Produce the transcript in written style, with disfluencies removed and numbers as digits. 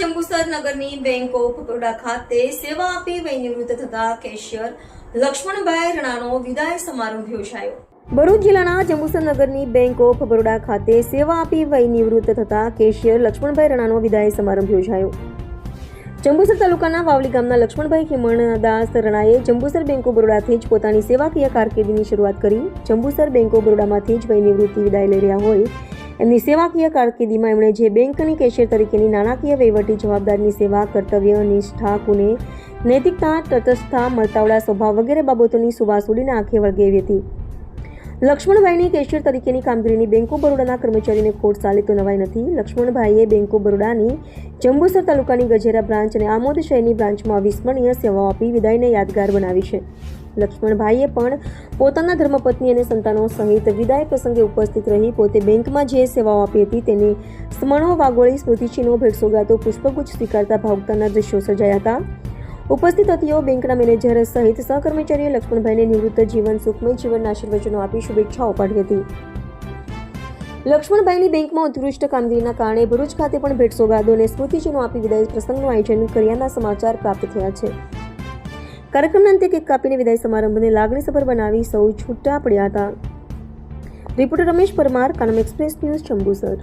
જંબુસર નગરની bank of Baroda ખાતે સેવા આપી વય નિવૃત્ત થતા કેશિયર લક્ષ્મણભાઈ રણાનો વિદાય સમારંભ યોજાયો. ભરૂચ જિલ્લાના જંબુસર નગરની બેંક ઓફ બરોડા ખાતે સેવા આપી વય નિવૃત્ત થતા કેશિયર લક્ષ્મણભાઈ રણાનો વિદાય સમારંભ યોજાયો. જંબુસર તાલુકાના વાવલી ગામના લક્ષ્મણભાઈ ખીમણદાસ રણાએ જંબુસર બેંક ઓફ બરોડાથી જ પોતાની સેવાકીય કારકિર્દીની શરૂઆત કરી. જંબુસર બેંક ઓફ બરોડામાંથી જ વય નિવૃત્તિ વિદાય લઈ રહ્યા હોય એમની સેવાકીય કારકિર્દીમાં એમણે જે બેંકની કેશિયર તરીકેની નાણાકીય વહીવટી જવાબદારીની સેવા, કર્તવ્ય, નિષ્ઠા, ગુણે, નૈતિકતા, તટસ્થતા, મળતાવડા સ્વભાવ વગેરે બાબતોની સુવાસ ઉડીને આંખે વળગેવી હતી. લક્ષ્મણભાઈની કેશિયર તરીકેની કામગીરીની બેંક ઓફ બરોડાના કર્મચારીને ખોટ ચાલે તો નવાઈ નથી. લક્ષ્મણભાઈએ બેંક ઓફ બરોડાની જંબુસર તાલુકાની ગજેરા બ્રાન્ચ અને આમોદ શહેરની બ્રાન્ચમાં અવિસ્મરણીય સેવાઓ આપી વિદાયને યાદગાર બનાવી છે. લક્ષ્મણભાઈએ પણ પોતાના ધર્મપત્ની અને સંતાનો સહિત વિદાય પ્રસંગે ઉપસ્થિત રહી પોતે બેંકમાં જે સેવાઓ આપી હતી તેની સ્મરણો વાગોળી સ્મૃતિચિહ્નો, ભેટસોગાતો, પુષ્પગુચ્છ સ્વીકારતા ભાવુકતાના દ્રશ્યો સર્જાયા હતા. ઉપસ્થિત અતિથિઓ, બેંકના મેનેજર સહિત સહકર્મચારીએ લક્ષ્મણભાઈને નિવૃત્ત જીવન સુખમય જીવનના આશીર્વચનો આપી શુભેચ્છાઓ પાઠવી હતી. લક્ષ્મણભાઈની બેંકમાં ઉત્કૃષ્ટ કામગીરીના કારણે ભરૂચ ખાતે પણ ભેટસોગાદો અને સ્મૃતિચિહ્નો આપી વિદાય પ્રસંગનું આયોજન કર્યાના સમાચાર પ્રાપ્ત થયા છે. કાર્યક્રમના અંતે કેક કાપીને વિદાય સમારંભને લાગણીસભર બનાવી સૌ છૂટા પડ્યા હતા. Reporter Ramesh Parmar, Kanam express news, Jambusar.